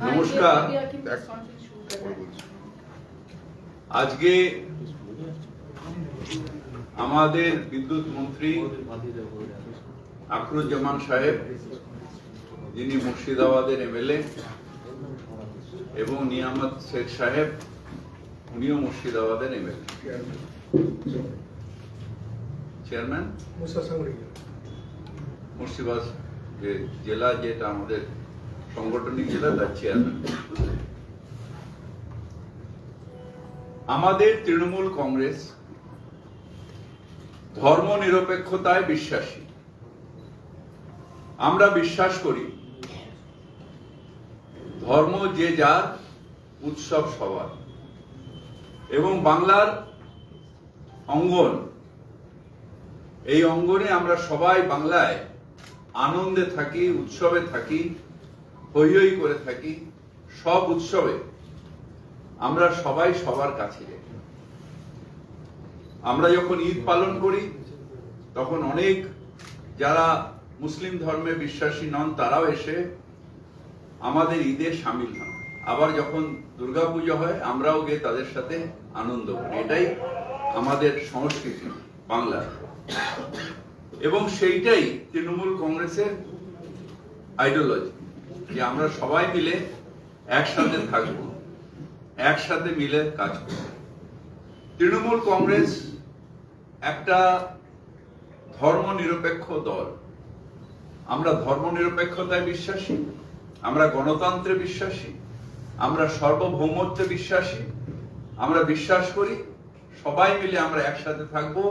নমস্কার। আজকে আমাদের বিদ্যুৎ মন্ত্রী আখরুজ্জামান সাহেব, যিনি মুর্শিদাবাদের এমএলএ, এবং নিয়ামত শেখ সাহেব, উনিও মুর্শিদাবাদের এমএলএ, চেয়ারম্যান মুর্শিদাবাদ যে জেলা, যেটা আমাদের সাংগঠনিক জেলা, তার চেয়ারম্যান। আমাদের তৃণমূল কংগ্রেস ধর্ম নিরপেক্ষতায় বিশ্বাসী। আমরা বিশ্বাস করি ধর্ম যে যার, উৎসব সবার, এবং বাংলার অঙ্গন, এই অঙ্গনে আমরা সবাই বাংলায় আনন্দে থাকি, উৎসবে থাকি, হৈ হৈ করে থাকি। সব উৎসবে আমরা সবাই সবার কাছে যাই। আমরা যখন ঈদ পালন করি তখন অনেক যারা মুসলিম ধর্মে বিশ্বাসী নন তারাও এসে আমাদের ঈদে সামিল হন। আবার যখন দুর্গাপুজো হয় আমরাও গিয়ে তাদের সাথে আনন্দ করি। এটাই আমাদের সংস্কৃতি বাংলার, এবং সেইটাই তৃণমূল কংগ্রেসের আইডিওলজি, যে আমরা সবাই মিলে একসাথে থাকবো, একসাথে মিলে কাজ করব। তৃণমূল কংগ্রেস একটা ধর্ম নিরপেক্ষ দল। আমরা ধর্ম নিরপেক্ষতায় বিশ্বাসী, আমরা গণতন্ত্রে বিশ্বাসী, আমরা সার্বভৌমত্বে বিশ্বাসী। আমরা বিশ্বাস করি সবাই মিলে আমরা একসাথে থাকবো।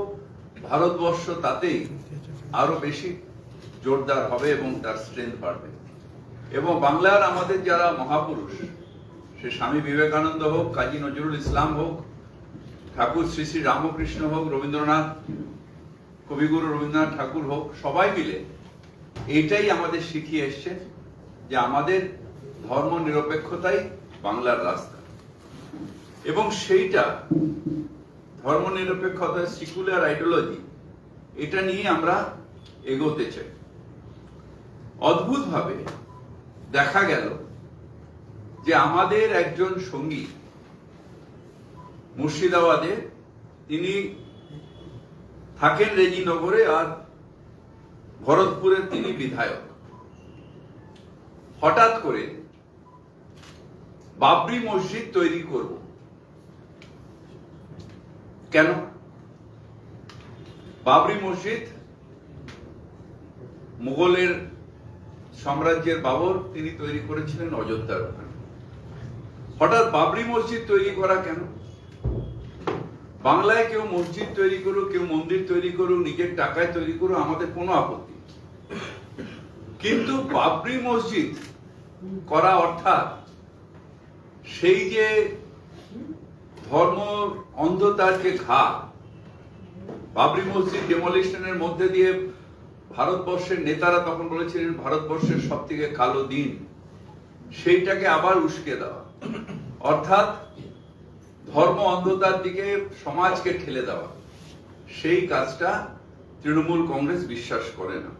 ভারতবর্ষ তাতেই আরো বেশি জোরদার হবে এবং তার স্ট্রেংথ বাড়বে। এবং বাংলার আমাদের যারা মহাপুরুষ, সে স্বামী বিবেকানন্দ হোক, কাজী নজরুল ইসলাম হোক, ঠাকুর শ্রী শ্রী রামকৃষ্ণ হোক, রবীন্দ্রনাথ, কবিগুরু রবীন্দ্রনাথ ঠাকুর হোক, সবাই মিলে এইটাই আমাদের শিখিয়ে এসছে যে আমাদের ধর্ম নিরপেক্ষতাই বাংলার রাস্তা। এবং সেইটা ধর্ম নিরপেক্ষতা, সেকুলার আইডিওলজি, এটা নিয়ে আমরা এগোতে চাই। অদ্ভুত ভাবে দেখা গেল যে আমাদের একজন সঙ্গী মুর্শিদাবাদে, তিনি থাকেন রেজিনগরে, আর ভরতপুরে তিনি বিধায়ক। হঠাৎ করে বাবরি মসজিদ তৈরি করব কেন? বাবরি মসজিদ মুঘলের সাম্রাজ্যের বাবর তিনি তৈরি করেছিলেন অযোধ্যার ওখানে। হঠাৎ বাবরি মসজিদ তৈরি করা কেন? বাংলায় কেউ মসজিদ তৈরি করুক, কেউ মন্দির তৈরি করুক, নিজের টাকায় তৈরি করুক, আমাদের কোনো আপত্তি। কিন্তু বাবরি মসজিদ করা অর্থাৎ সেই যে ধর্ম অন্ধতার যে ঘা, বাবরি মসজিদ ডেমোলিশনের মধ্যে দিয়ে ভারতবর্ষের নেতারা তখন বলেছিলেন ভারতবর্ষের সব থেকে কালো দিন, সেইটাকে আবার উস্কে দেওয়া, অর্থাৎ ধর্ম অন্ধতার দিকে সমাজকে ঠেলে দেওয়া। সেই কাজটা তৃণমূল কংগ্রেস বিশ্বাস করে না।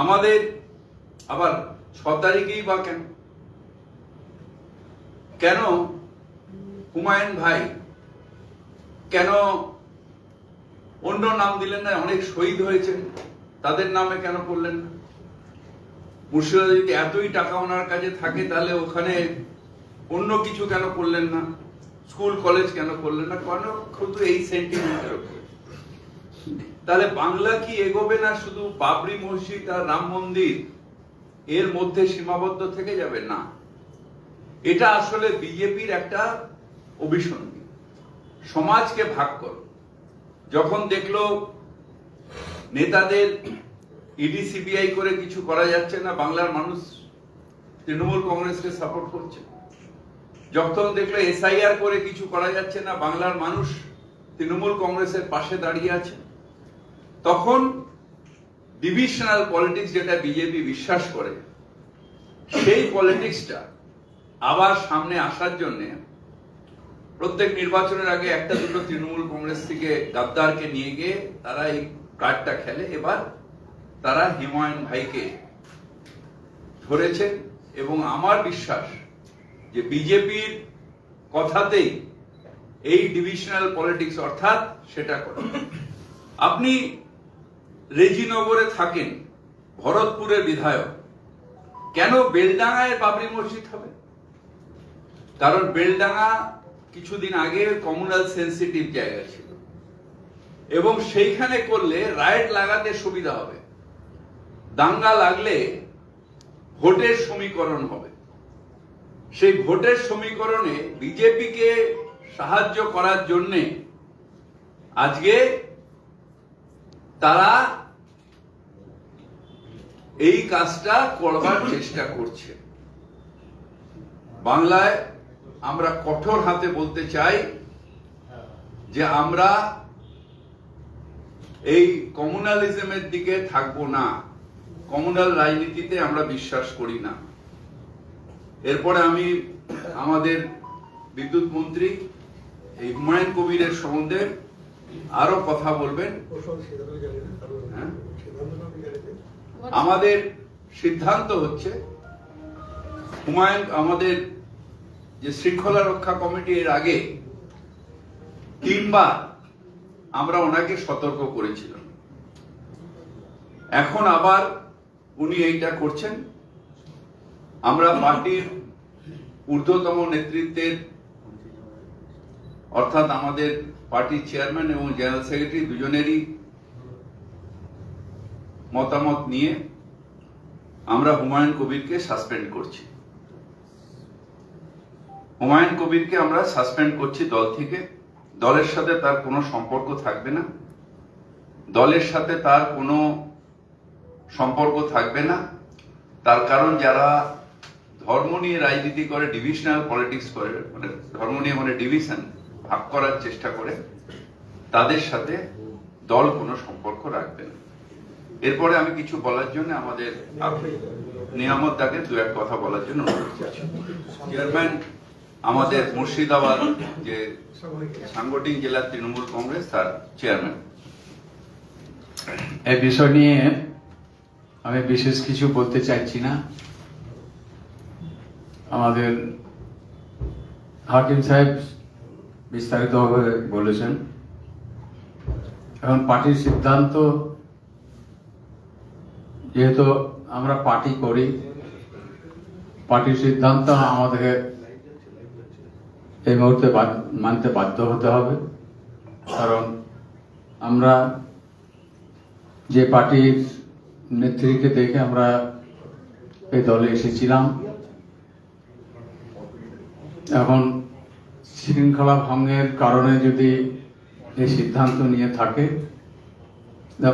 আমাদের আবার 6 তারিখেই বা কেন? কেন হুমায়ুন ভাই কেন অন্য নাম দিলেন না? অনেক শহীদ হয়েছেন, তাদের নামে কেন করলেন না? মুর্শিদাবাদে যদি এতই টাকা ওনার কাছে থাকে তাহলে ওখানে অন্য কিছু কেন করলেন না? স্কুল কলেজ কেন করলেন না? কেন শুধু এই সেন্টিমেন্টের উপরে? তাহলে বাংলা কি এগোবে না শুধু বাবরি মসজিদ আর রাম মন্দির এর মধ্যে সীমাবদ্ধ থেকে যাবে? না, এটা আসলে বিজেপির একটা অভিসন্ধি, সমাজকে ভাগ করো। যখন দেখলো নেতাদের ইডি সিবিআই করে কিছু করা যাচ্ছে না, বাংলার মানুষ তৃণমূল কংগ্রেসকে সাপোর্ট করছে। যখন দেখলো এসআইআর করে কিছু করা যাচ্ছে না, বাংলার মানুষ তৃণমূল কংগ্রেসের পাশে দাঁড়িয়ে আছে। তখন ডিভিশনাল পলিটিক্স, যেটা বিজেপি বিশ্বাস করে, সেই পলিটিক্সটা আবার সামনে আসার জন্য প্রত্যেক নির্বাচনের আগে একটা দুটো তৃণমূল কংগ্রেস থেকে গাদ্দারকে নিয়ে গিয়ে তারা এই কার্ডটা খেলে। এবার তারা হুমায়ুন ভাইকে ধরেছেন এবং আমার বিশ্বাস যে বিজেপির কথাতেই এই ডিভিশনাল পলিটিক্স অর্থাৎ সেটা করে। আপনি রেজিনগরে থাকেন, ভরতপুরের বিধায়ক, কেন বেলডাঙ্গায় বাবরি মসজিদ হবে? কারণ বেলডাঙ্গা কিছুদিন আগে কমিউনাল সেন্সিটিভ জায়গা ছিল এবং সেইখানে করলে রাইট লাগাতে সুবিধা হবে, দাঙ্গা লাগলে ভোটের সমীকরণ হবে। সেই ভোটের সমীকরণে বিজেপিকে সাহায্য করার জন্য আজকে তারা এই কাজটা করবার চেষ্টা করছে। বাংলায় আমরা কঠোর হাতে বলতে চাই যে আমরা এই কমিউনালিজমের দিকে থাকবো না, কমিউনাল রাজনীতিতে আমরা বিশ্বাস করি না। এরপরে আমি আমাদের বিদ্যুৎ মন্ত্রী এই হুমায়ুন কবিরের সম্বন্ধে আরো কথা বলবেন। আমাদের সিদ্ধান্ত হচ্ছে হুমায়ুন, আমাদের যে শৃঙ্খলা রক্ষা কমিটি এর আগে 3 বার আমরা ওনাকে সতর্ক করেছিলাম, এখন আবার উনি এইটা করছেন। আমরা পার্টির ঊর্ধ্বতম নেতৃত্বের অর্থাৎ আমাদের পার্টির চেয়ারম্যান এবং জেনারেল সেক্রেটারি দুজনেরই মতামত নিয়ে আমরা হুমায়ুন কবিরকে সাসপেন্ড করছি। হুমায়ুন কবিরকে আমরা সাসপেন্ড করছি দল থেকে। দলের সাথে তার কোনো সম্পর্ক থাকবে না, দলের সাথে তার কোনো সম্পর্ক থাকবে না। তার কারণ যারা ধর্ম নিয়ে রাজনীতি করে, ডিভিশনাল পলিটিক্স করে, মানে ধর্ম নিয়ে মানে ডিভিশন ভাগ করার চেষ্টা করে, তাদের সাথে দল কোনো সম্পর্ক রাখবে না। এরপরে আমি কিছু বলার জন্য আমাদের নিয়ামত দাকে 2-1 কথা বলার জন্য অনুরোধ করছি। চেয়ারম্যান আমাদের মুর্শিদাবাদ যে সাংগঠনিক জেলা তৃণমূল কংগ্রেস তার চেয়ারম্যান। এই বিষয় নিয়ে আমি বিশেষ কিছু বলতে চাইছি না। আমাদের হাকিম সাহেব বিস্তারিতভাবে বলেছেন। এখন পার্টির সিদ্ধান্ত, যেহেতু আমরা পার্টি করি, পার্টির সিদ্ধান্ত আমাদের এই মুহূর্তে মানতে বাধ্য হতে হবে। কারণ আমরা যে পার্টির নেত্রীকে দেখে আমরা এই দলে এসেছিলাম, এখন শৃঙ্খলা ভঙ্গের কারণে যদি এই সিদ্ধান্ত নিয়ে থাকে,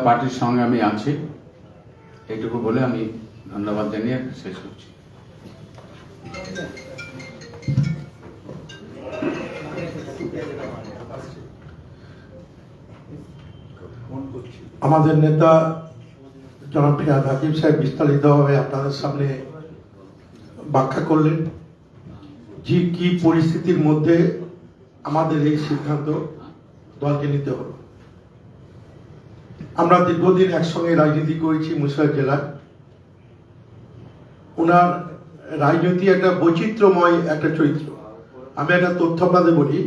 পার্টির সঙ্গে আমি আছি, এইটুকু বলে আমি ধন্যবাদ জানিয়ে শেষ করছি। আমাদের নেতা জনাব ফিরহাদ হাকিম সাহেব বিস্তারিতভাবে আপনাদের সামনে ব্যাখ্যা করলেন যে কি পরিস্থিতির মধ্যে আমাদের এই সিদ্ধান্ত দলকে নিতে হলো। আমরা দীর্ঘদিন একসঙ্গে রাজনীতি করেছি মুর্শিদাবাদ জেলায়। ওনার রাজনীতি একটা বৈচিত্র্যময় একটা চরিত্র। আমি একটা তথ্য আপনাদের বলি,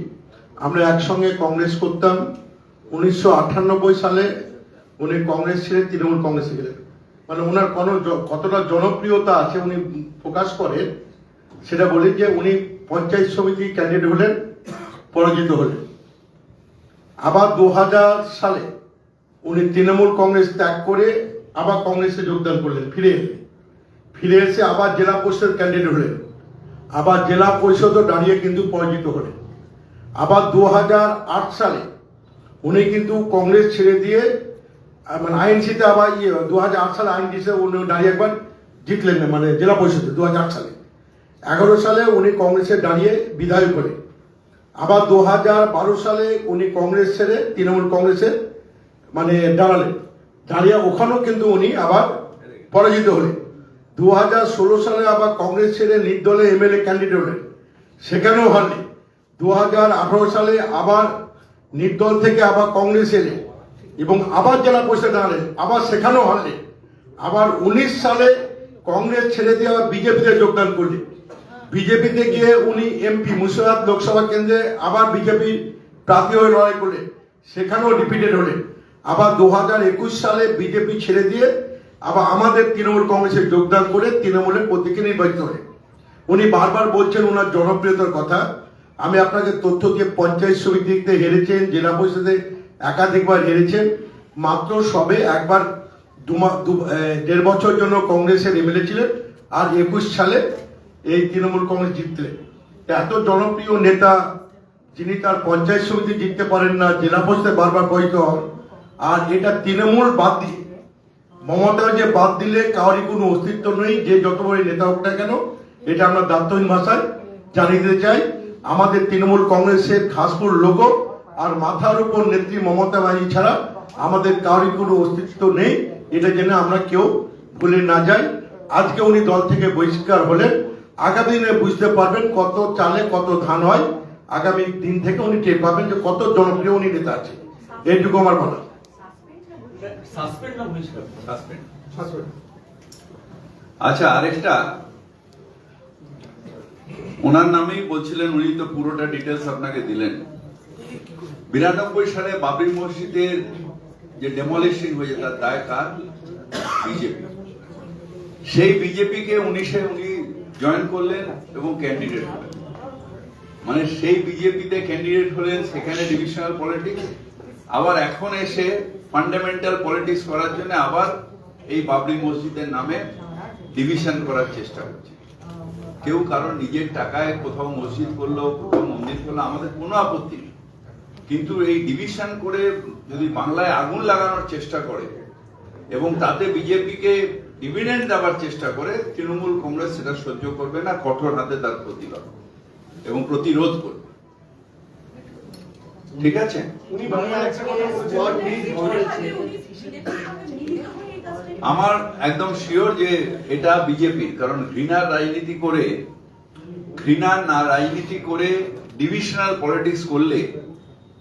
আমরা একসঙ্গে কংগ্রেস করতাম। 1998 সালে উনি কংগ্রেস ছিলেন, তৃণমূল কংগ্রেসে গেলেন। মানে ওনার কতটা জনপ্রিয়তা আছে উনি প্রকাশ করেন, সেটা বলি যে উনি পঞ্চায়েত সমিতি ক্যান্ডিডেট হলেন, পরাজিত হলেন। আবার 2000 সালে উনি তৃণমূল কংগ্রেস ত্যাগ করে আবার কংগ্রেসে যোগদান করলেন, ফিরে এসে আবার জেলা পরিষদ ক্যান্ডিডেট হলেন, আবার জেলা পরিষদও দাঁড়িয়ে কিন্তু পরাজিত হলেন। আবার 2008 সালে উনি কিন্তু কংগ্রেস ছেড়ে দিয়ে মানে আইএনসিতে আবার 2008 সালে আইএনসিতে উনি দাঁড়িয়ে একবার জিতলেন, মানে জেলা পরিষদে 2008 সালে। 11 সালে উনি কংগ্রেসে দাঁড়িয়ে বিধায়ক হলেন। আবার 2012 সালে উনি কংগ্রেস ছেড়ে তৃণমূল কংগ্রেসে মানে দাঁড়ালেন, দাঁড়িয়ে ওখানেও কিন্তু উনি আবার পরাজিত হলেন। 2016 সালে আবার কংগ্রেস ছেড়ে নির্দলে এমএলএ ক্যান্ডিডেট হলেন, সেখানেও হারলেন। 2018 সালে আবার নির্দল থেকে আবার কংগ্রেস এলেন এবং আবার জেলা পরিষদে দাঁড়ালেন, আবার সেখানেও হারলেন। আবার 19 সালে কংগ্রেস ছেড়ে দিয়ে আবার বিজেপিতে যোগদান করলেন। বিজেপিতে গিয়ে উনি এমপি মুর্শিদাবাদ লোকসভা কেন্দ্রে আবার বিজেপি প্রার্থী হয়ে লড়াই করলেন, সেখানেও ডিফিটেড হলেন। আবার 2021 সালে বিজেপি ছেড়ে দিয়ে আবার আমাদের তৃণমূল কংগ্রেসে যোগদান করে তৃণমূলের প্রতীকে নির্বাচিত হলেন। উনি বারবার বলছেন ওনার জনপ্রিয়তার কথা। আমি আপনাকে তথ্য দিয়ে পঞ্চায়েত সমিতিতে হেরেছেন, জেলা পরিষদে একাধিকবার হেরেছেন, মাত্র সবে একবার 1.5 বছর জন্য কংগ্রেসের এমএলএ ছিলেন, আর 21 সালে এই তৃণমূল কংগ্রেস জিতলেন। এত জনপ্রিয় নেতা যিনি তার পঞ্চায়েত সমিতি জিততে পারেন না, জেলা পরিষদে বারবার পরাজিত হন, আর এটা তৃণমূল বাদ দিয়ে মমতা যে বাদ দিলে কারোরই কোনো অস্তিত্ব নেই, যে যত বড় নেতা হোক না কেন। এটা আমরা দায়িত্বহীন ভাষায় জানিয়ে দিতে চাই। আমাদের তৃণমূল কংগ্রেসের ঘাসপুর লোগো আর মাথার উপর নেত্রী মমতা ব্যানার্জি ছাড়া আমাদের কারোরই কোনো অস্তিত্ব নেই, এটা জেনে আমরা কেউ ভুলে না যাই। আজকে উনি দল থেকে বহিষ্কার হলেন, আগামী দিনে বুঝতে পারবেন কত চালে কত ধান হয়। আগামী দিন থেকে উনি টের পাবেন যে কত জনপ্রিয় উনি নেতা আছে। এইটুকু আমার বলা। আচ্ছা, আরেকটা ওনার নামেই বলছিলেন, উনি তো পুরোটা ডিটেলস আপনাকে দিলেন। 92 সালে বাবরি মসজিদের যে ডেমোলিশন হয়েছে তার দায় কার? বিজেপি। সেই বিজেপিকে 19-এ উনি জয়েন করলেন এবং ক্যান্ডিডেট হলেন। মানে সেই বিজেপিতে ক্যান্ডিডেট হলেন, সেখানে ডিভিশনাল পলিটিক্স, আবার এখন এসে ফান্ডামেন্টাল পলিটিক্স করার জন্য আবার এই বাবরি মসজিদের নামে ডিভিশন করার চেষ্টা করছে। কেউ কারণ নিজের টাকায় কোথাও মসজিদ করলো, কোথাও মন্দির করলো, আমাদের কোনো আপত্তি নেই, কিন্তু এই ডিভিশন করে যদি বাংলায় আগুন লাগানোর চেষ্টা করে এবং তাতে বিজেপিকে ডিভিডেন্ড দেওয়ার চেষ্টা করে, তৃণমূল কংগ্রেস সেটা সহ্য করবে না, কঠোর হাতে তার প্রতিবাদ এবং প্রতিরোধ করবে। ঠিক আছে? আমার একদম শিওর যে এটা বিজেপির, কারণ ঘৃণার রাজনীতি করে ডিভিশনাল পলিটিক্স করলে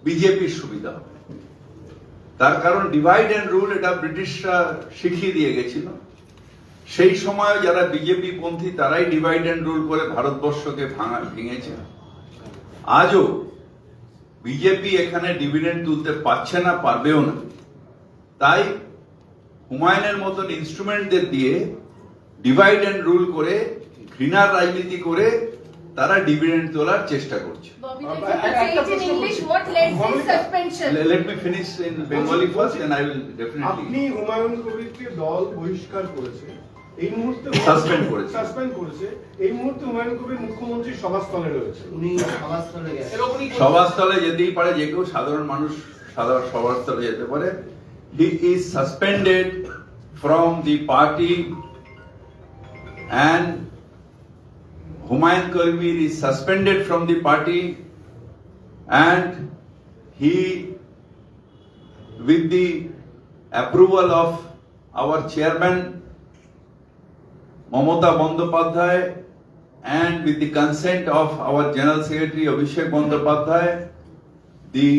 বিজেপির সুবিধা হবে। তার কারণ ডিভাইড এন্ড রুল এটা ব্রিটিশরা শিখিয়ে দিয়ে গেছিল। সেই সময় যারা বিজেপি পন্থী তারাই ডিভাইড এন্ড রুল করে ভারতবর্ষকে ভেঙেছে। আজও বিজেপি এখানে ডিভিডেন্ড তুলতে পারছে না, পারবেও না। তাই হুমায়ুনের মতন ইনস্ট্রুমেন্টদের দিয়ে ডিভাইড এন্ড রুল করে, ঘৃণার রাজনীতি করে তারা ডিভিডেন্ড তোলার চেষ্টা করছে। Let me finish in Bengali first and I will definitely. আপনি হুমায়ুন কবিরকে দল বহিষ্কার করেছে, এই মুহূর্তে সাসপেন্ড করেছে। এই মুহূর্তে হুমায়ুন কবির মুখ্যমন্ত্রীর সভাস্থলে রয়েছে। উনি সভাস্থলে গেছেন। সভাস্থলে যেতেই পারে, যে কেউ সাধারণ মানুষ সভাস্থলে যেতে পারে। He is suspended from the party and Humayun Kabir is suspended from the party, and he, with the approval of our chairman Mamata Bandyopadhyay and with the consent of our General Secretary Abhishek Bandyopadhyay, the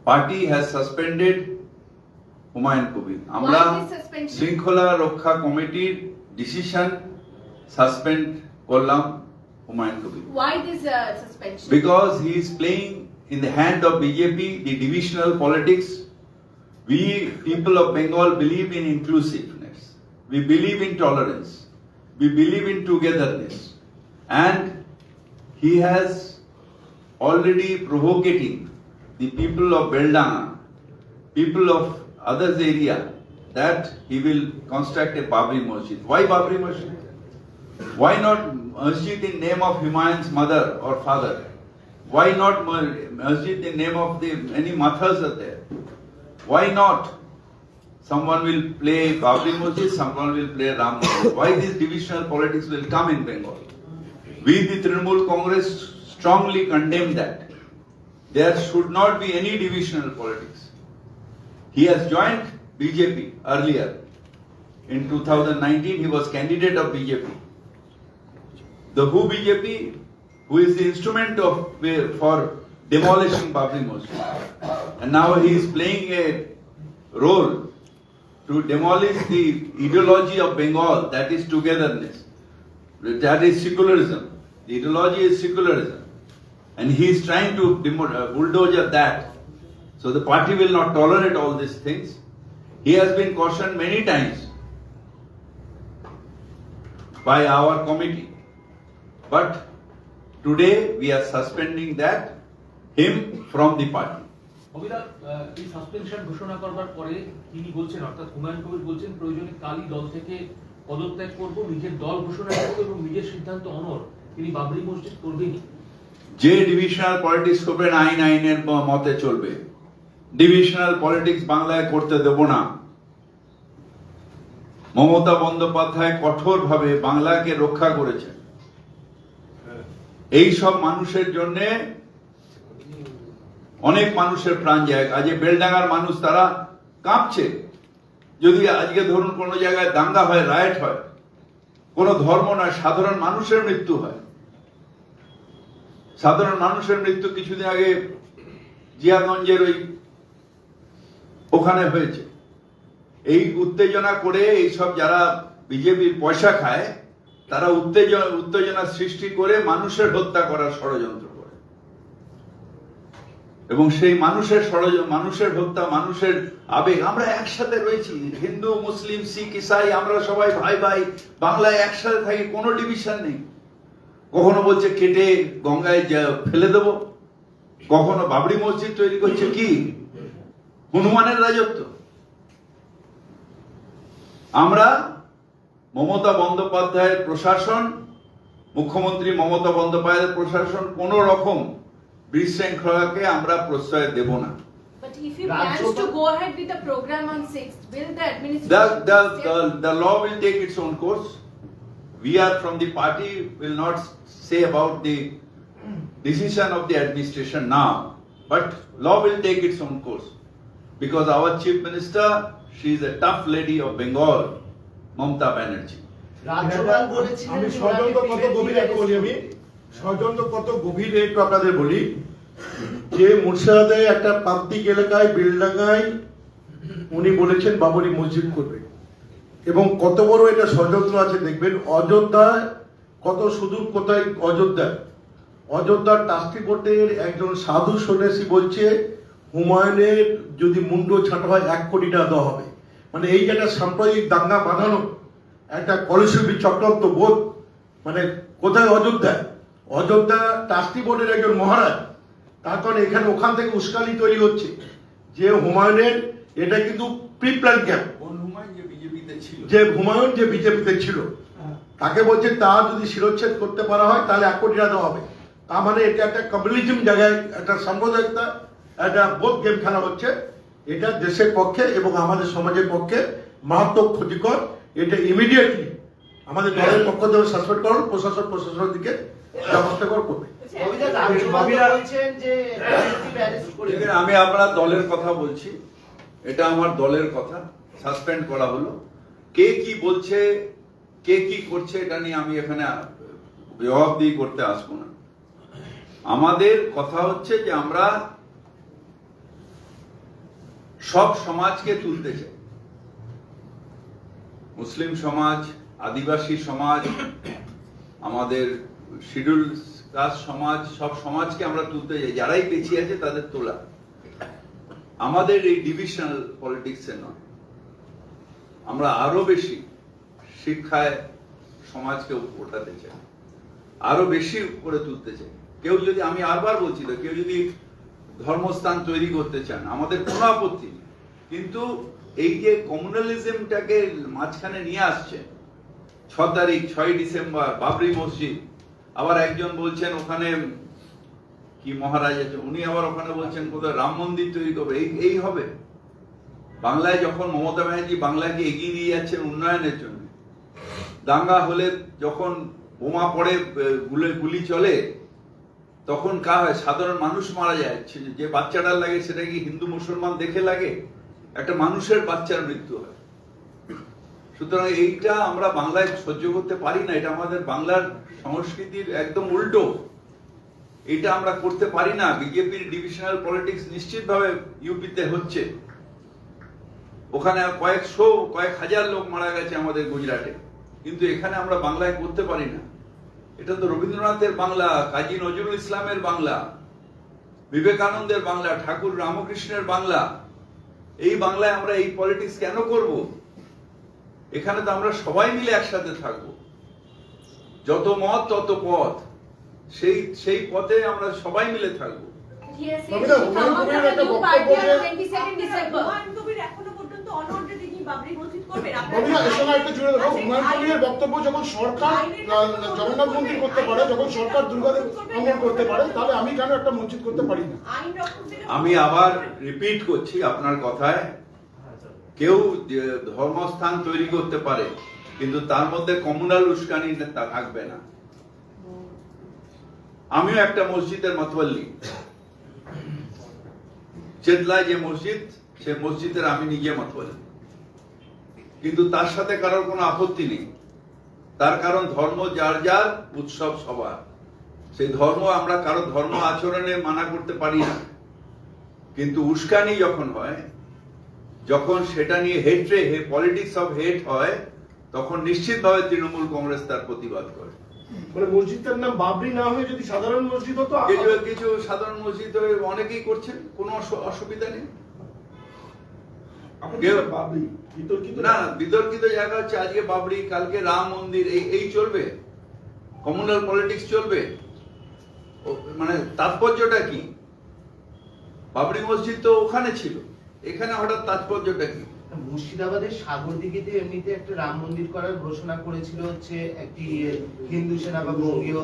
party has suspended Humayun Kabir. আমরা শৃঙ্খলা রক্ষা কমিটির decision suspend করলাম Humayun Kabir. Why this suspension? Because he is playing in the hand of BJP, the divisional politics. We people of Bengal believe in inclusiveness. We believe in tolerance. We believe in togetherness. And he has already provocating the people of Beldana, people of others area, that he will construct a Babri Masjid. Why Babri Masjid? Why not masjid in name of Humayun's mother or father? Why not masjid in name of the many mathas are there? Why not? Someone will play Babri Masjid, someone will play Ram Masjid. Why this divisional politics will come in Bengal? We, the Trinamool Congress, strongly condemn that. There should not be any divisional politics. He has joined BJP earlier. In 2019, he was candidate of BJP. The who BJP, who is the instrument for demolishing Babri Masjid. And now he is playing a role to demolish the ideology of Bengal, that is togetherness, that is secularism. The ideology is secularism, and he is trying to bulldoze that. So the party will not tolerate all these things. He has been cautioned many times by our committee, but today we are suspending him from the party. অভিলাষ, এই suspension ঘোষণা করবার পরে তিনি বলছেন, অর্থাৎ হুমায়ুন কবির বলছেন, প্রয়োজনে কালই দল থেকে পদত্যাগ করব, নিজের দল ঘোষণা করব এবং নিজের সিদ্ধান্ত অনড়, তিনি বাবরি মসজিদ করবেনই। যে ডিভিশনাল পলিটিক্স করবেন আইনের মতে চলবে। ডিভিশনাল পলিটিক্স বাংলায় করতে দেব না। মমতা বন্দ্যোপাধ্যায় কঠোরভাবে বাংলাকে রক্ষা করেছেন। এই সব মানুষের জন্য অনেক মানুষের প্রাণ যায়। আজ বেলডাঙ্গার মানুষ তারা কাঁপছে। যদি আজকে ধরুন কোন জায়গায় দাঙ্গা হয়, রায়েট হয়, কোন ধর্ম নয়, সাধারণ মানুষের মৃত্যু হয়। সাধারণ মানুষের মৃত্যু কিছুদিন আগে জিয়াগঞ্জের ওখানে হয়েছে। এই উত্তেজনা করে এইসব যারা বিজেপির পয়সা খায়, তারা উত্তেজনা সৃষ্টি করে মানুষের হত্যা করার ষড়যন্ত্র করে, এবং সেই মানুষের হত্যা, মানুষের আবেগ। আমরা একসাথে রয়েছি, হিন্দু, মুসলিম, শিখ, ইসাই, আমরা সবাই ভাই ভাই, বাংলায় একসাথে থাকি, কোনো ডিভিশন নেই। কখনো বলছে কেটে গঙ্গায় ফেলে দেব, কখনো বাবরি মসজিদ তৈরি করছে। কি হনুমানের রাজত্ব? আমরা মমতা বন্দ্যোপাধ্যায়ের প্রশাসন, মুখ্যমন্ত্রী মমতা বন্দ্যোপাধ্যায়ের প্রশাসন কোন রকম বিশৃঙ্খলাকে আমরা প্রশ্রয় দেব না। But if he plans to go ahead with the program on 6th, will the administration... The law will take its own course. We are from the party, will not say about the decision of the administration now, but law will take its own course. Because our Chief Minister, she is a tough lady of Bengal, Mamata Banerjee. আমি ষড়যন্ত্র কত গভীর একটু বলি, ষড়যন্ত্র কত গভীর একটু আপনাদের বলি। যে মুর্শিদাবাদে একটা প্রান্তিক এলাকায় বেলডাঙ্গায় উনি বলেছেন বাবরি মসজিদ করবে, এবং কত বড় এটা ষড়যন্ত্র আছে দেখবেন। অযোধ্যায় কত সুদূর, কোথায় অযোধ্যার ট্রাস্টি বোর্ডের একজন সাধু সন্ন্যাসী বলছে হুমায়ুনের যদি মুন্ড ছাঁটা হয় 1 কোটি টাকা দেওয়া হবে। মানে এই যে একটা সাম্প্রদায়িক দাঙ্গা বাঁধানো একটা কলসিবি চক্রান্ত বোধ, মানে কোথায়? অযোধ্যা ট্রাস্টি বোর্ডের একজন মহারাজ। তার কারণে এখানে ওখান থেকে উস্কানি তৈরি হচ্ছে যে হুমায়ুনের এটা কিন্তু প্রি প্ল্যান ক্যাম্প। যে হুমায়ুন যে বিজেপিতে ছিল, তাকে বলছে তা যদি শিরোচ্ছেদ করতে পারা হয় তাহলে 1 কোটি টাকা দেওয়া হবে। তার মানে এটা একটা কমিউনিজম জায়গায় একটা সাম্প্রদায়িকতা, একটা বোধ গেম খেলা হচ্ছে। এটা দেশের পক্ষে এবং আমাদের সমাজের পক্ষে মারাত্মক ক্ষতিকর। এটা ইমিডিয়েটলি আমাদের দলের পক্ষ থেকে সাসপেন্ড করুন, প্রশাসনের দিকে ব্যবস্থা করবে। আমি আপনার দলের কথা বলছি, এটা আমার দলের কথা। সাসপেন্ড করা হলো, কে কি বলছে, কে কি করছে, এটা নিয়ে আমি এখানে জবাবদিহি করতে আসবো না। আমাদের কথা হচ্ছে যে আমরা সব সমাজকে তুলতে চাই। মুসলিম সমাজ, আদিবাসী সমাজ, আমাদের শিডিউল কাস্ট সমাজ, সব সমাজকে আমরা তুলতে চাই। যারাই পিছিয়ে আছে তাদের তোলা। আমাদের এই ডিভিশনাল পলিটিক্সে নয়, আমরা আরো বেশি শিক্ষায় সমাজকে ওঠাতে চাই, আরো বেশি করে তুলতে চাই। কেউ যদি, আমি আরবার বলছি তো, কেউ যদি ধর্মস্থান তৈরি করতে চান, আমাদের কোনো আপত্তি নেই। কিন্তু এই যে কমিউনালিজমটাকে মাঝখানে নিয়ে আসছে, 6 তারিখ 6 ডিসেম্বর বাবরি মসজিদ, আবার একজন বলছেন ওখানে কি মহারাজ আছে, উনি আবার ওখানে বলছেন কোথায় রাম মন্দির তৈরি করবে। এই হবে বাংলায়? যখন মমতা ব্যানার্জি বাংলাকে এগিয়ে নিয়ে যাচ্ছেন উন্নয়নের জন্য, দাঙ্গা হলে যখন বোমা পড়ে, গুলি চলে, তখন কা হয়? সাধারণ মানুষ মারা যায়। যে বাচ্চাটার লাগে সেটা কি হিন্দু মুসলমান দেখে লাগে? একটা মানুষের বাচ্চার মৃত্যু হয়। সুতরাং এইটা আমরা বাংলায় সহ্য করতে পারি না। এটা আমাদের বাংলার সংস্কৃতির একদম উল্টো। এটা আমরা করতে পারি না। বিজেপির ডিভিশনাল পলিটিক্স নিশ্চিতভাবে ইউপিতে হচ্ছে। ওখানে কয়েকশো কয়েক হাজার লোক মারা গেছে আমাদের গুজরাটে, কিন্তু এখানে আমরা বাংলায় করতে পারি না। এটা তো রবীন্দ্রনাথের বাংলা, কাজী নজরুল ইসলামের বাংলা, বিবেকানন্দের বাংলা, ঠাকুর রামকৃষ্ণের বাংলা। এই বাংলায় আমরা এই পলিটিক্স কেন করব? এখানে তো আমরা সবাই মিলে একসাথে থাকবো, যত মত তত পথ, সেই পথে আমরা সবাই মিলে থাকবো। He has said Babita, he will come up with a new party on 22nd December. Humayun Kabir এখনো পর্যন্ত অনর্ডে তিনি বাবরি মসজিদ করবেন। ববিতা, এর সঙ্গে একটা জুড়ে দেবো, হুমায়ুন কবিরের বক্তব্য যখন সরকার জগন্নাথ মন্দির করতে পারে, যখন সরকার দুর্গাদেব মন্দির করতে পারে, তাহলে আমি কেন একটা মসজিদ করতে পারি না? আইন রক্ষক থেকে আমি আবার রিপিট করছি আপনার কথায়, কেউ ধর্মস্থান তৈরি করতে পারে, কিন্তু তার মধ্যে কমিউনাল উস্কানি থাকবে না। আমিও একটা মসজিদের মাতওয়াল্লি, চেতলায় যে মসজিদ, সে মসজিদের আমি নিজে মাতওয়াল্লি, কিন্তু তার সাথে কারোর কোনো আপত্তি নেই। তার কারণ ধর্ম যার যার, উৎসব সবার। সেই ধর্ম আমরা কারো ধর্ম আচরণে মানা করতে পারি না, কিন্তু উস্কানি যখন হয়, যখন সেটা নিয়ে পলিটিক্স অফ হেট হয়, তখন নিশ্চিতভাবে তৃণমূল কংগ্রেস তার প্রতিবাদ করে। মানে মসজিদটার নাম বাবরি না হয়ে যদি সাধারণ মসজিদ হতো, কিছু সাধারণ মসজিদ হয়ে অনেকেই করছেন, কোনো অসুবিধা নেই। বাবরি বিতর্কিত না, বিতর্কিত জায়গা হচ্ছে আজকে বাবরি, কালকে রাম মন্দির, এই চলবে, কমিউনাল পলিটিক্স চলবে। মানে তাৎপর্যটা কি? বাবরি মসজিদ তো ওখানে ছিল, এখানে হঠাৎ তাৎপর্যটা কি? মুর্শিদাবাদের সাগরদিঘিতে এমনিতে একটা রাম মন্দির করার ঘোষণা করেছিল হচ্ছে একটি হিন্দু সেনা বা বঙ্গীয়।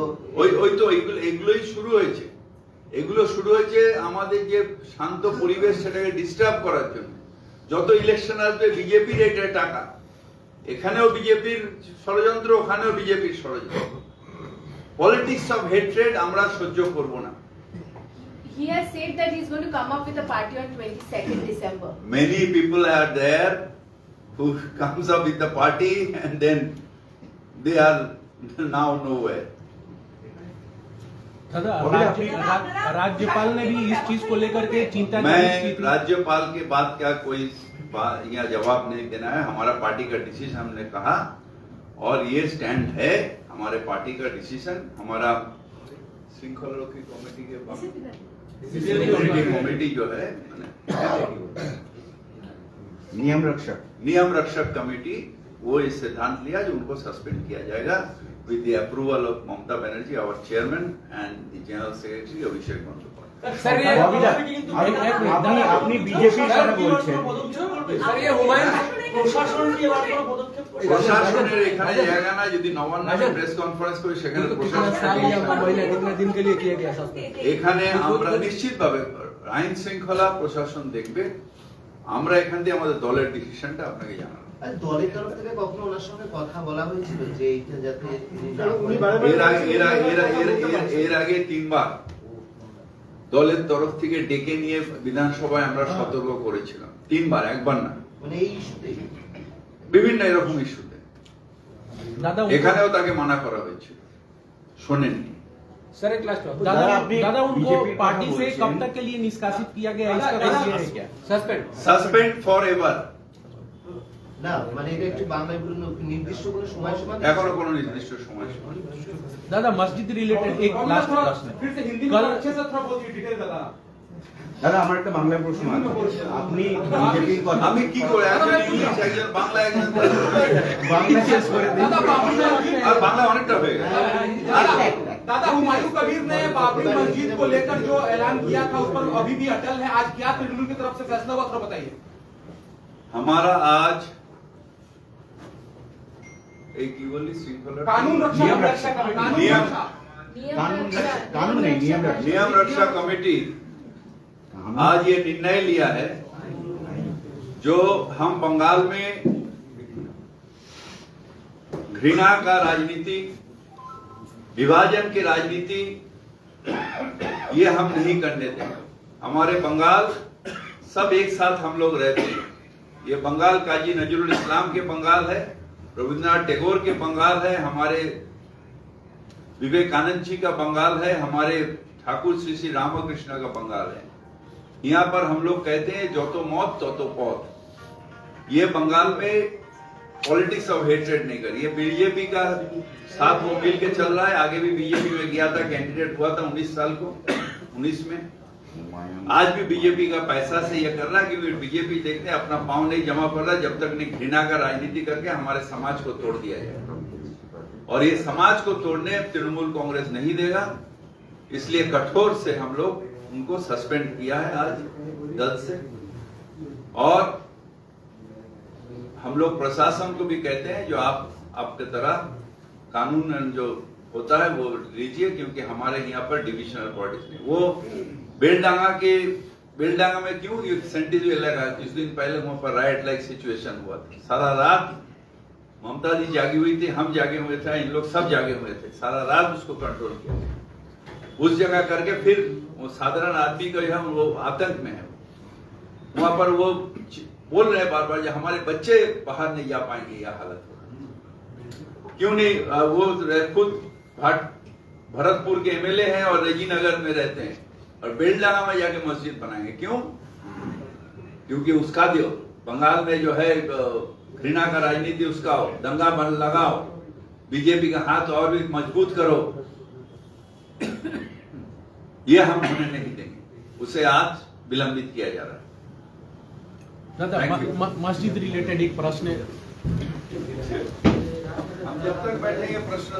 ওই তো এগুলোই শুরু হয়েছে। এগুলো শুরু হয়েছে আমাদের যে শান্ত পরিবেশ, সেটাকে ডিস্টার্ব করার জন্য। যত ইলেকশন আসবে বিজেপির এটা টাকা, এখানেও বিজেপির ষড়যন্ত্র, ওখানেও বিজেপির ষড়যন্ত্র। পলিটিক্স অফ হেট্রেড আমরা সহ্য করব না। He has said that he's going to come up with a party on 22nd December. Many people are there who comes up with the party and then they are now nowhere. दादा, राज्यपाल ने भी इस चीज को लेकर के चिंता की मैं थी। राज्यपाल के बाद क्या कोई यहाँ जवाब नहीं देना है। हमारा पार्टी का डिसीजन हमने कहा, और ये स्टैंड है हमारे पार्टी का डिसीजन। हमारा श्रृंखला की कमेटी के कमेटी जो है, नियम रक्षक कमेटी, वो इस सिद्धांत लिया जो उनको सस्पेंड किया जाएगा with the approval of Mamata Banerjee, our chairman, and the general secretary Abhishek Bandyopadhyay. Sir, আপনি বিজেপির কথা বলছেন, স্যার, ये হুমায়ুন প্রশাসন কি এবার কোনো পদক্ষেপ করছে? প্রশাসনের এখানে জায়গা না। যদি নবান্নে প্রেস কনফারেন্স করি, সেখানে এখানে আমরা নিশ্চিতভাবে আইন শৃঙ্খলা প্রশাসন দেখবে। আমরা এখান থেকে আমাদের দলের ডিসিশনটা আপনাকে জানাবো। দলের তরফ থেকে কখনো ওনার সঙ্গে কথা বলা হয়েছিল যে এইটা যাতে এর আগে 3 বার দলের তরফ থেকে ডেকে নিয়ে বিধানসভায় আমরা সতর্ক করেছিলাম। 3 বার, একবার না। মানে এই ইস্যুতে বিভিন্ন এরকম ইস্যুতে दादा এখানেও তাকে মানা করা হয়েছিল, শোনেননি। सर, एक लास्ट दादा उनको पार्टी से कब तक के लिए निष्कासित किया गया, इसका कोई idea है क्या? Suspend for ever. না, মানে এটা একটু বাংলায় বলুন, নির্দিষ্ট কোনো সময়সীমা নেই? এখনো কোনো নির্দিষ্ট সময় সীমা নেই। दादा मस्जिद रिलेटेड एक लास्ट प्रश्न है। कल দাদা আমার একটা বাংলায় প্রশ্ন আছে। আপনি বিজেপির কথা আমি কি করে একজন ইংলিশ, একজন বাংলা, একজন বাংলা শেষ করে দিন। আর বাংলা অনেকটা হয়ে গেছে। दादा, हुमायूं कबीर ने बाबरी मस्जिद को लेकर जो ऐलान किया था, उस पर अभी भी अटल है। आज क्या तृणमूल की तरफ से फैसला हुआ, थोड़ा बताइए। हमारा आज एक की बोली श्रृंखला कानून रक्षा नियम रक्षा कमेटी आज ये निर्णय लिया है, जो हम बंगाल में घृणा का राजनीति, विभाजन की राजनीति, ये हम नहीं करने देंगे। हमारे बंगाल सब एक साथ हम लोग रहते हैं। ये बंगाल काजी नजरुल इस्लाम के बंगाल है, रविंद्रनाथ टैगोर के बंगाल है, हमारे विवेकानंद जी का बंगाल है, हमारे ठाकुर श्री श्री रामकृष्ण का बंगाल है। यहाँ पर हम लोग कहते हैं जो तो मौत तो पौत। ये बंगाल में पॉलिटिक्स ऑफ हेट्रेड नहीं करी, ये बीजेपी का साथ वो मिल के चल रहा है। आगे भी बीजेपी में गया था, कैंडिडेट हुआ था 19 साल को, 19 में। आज भी बीजेपी का पैसा से ये कर रहा है, क्योंकि बीजेपी देखते हैं अपना पांव नहीं जमा कर रहा जब तक नहीं घृणा का राजनीति करके हमारे समाज को तोड़ दिया जाए। और ये समाज को तोड़ने तृणमूल कांग्रेस नहीं देगा, इसलिए कठोर से हम लोग उनको सस्पेंड किया है आज दल से। और हम लोग प्रशासन को भी कहते हैं जो आपके तरह कानून जो होता है वो लीजिए, क्योंकि हमारे यहाँ पर डिविजनल पॉलिटिक्स नहीं। वो बेलडांगा में क्यों सेंटिनरी लगा, कुछ दिन पहले वहां पर राइट लाइक सिचुएशन हुआ था। सारा रात ममता जी जागी हुई थी, हम जागे हुए थे, इन लोग सब जागे हुए थे, सारा रात उसको कंट्रोल किया उस जगह करके। फिर वो साधारण आदमी का हम वो आतंक में है, वहां पर वो बोल रहे हैं बार बार जो हमारे बच्चे बाहर नहीं जा पाएंगे, यह हालत हो। क्यों नहीं, वो खुद भरतपुर के एमएलए हैं और रेजीनगर में रहते हैं और बेलडांगा में जाके मस्जिद बनाएंगे। क्यों? क्योंकि उसका जो बंगाल में जो है घृणा का राजनीति उसका हो, दंगा बन लगाओ, बीजेपी का हाथ और भी मजबूत करो, ये हम होने नहीं देंगे। उसे आज विलंबित किया जा रहा है। दादा मस्जिद रिलेटेड एक प्रश्न हम जब तक बैठेंगे प्रश्न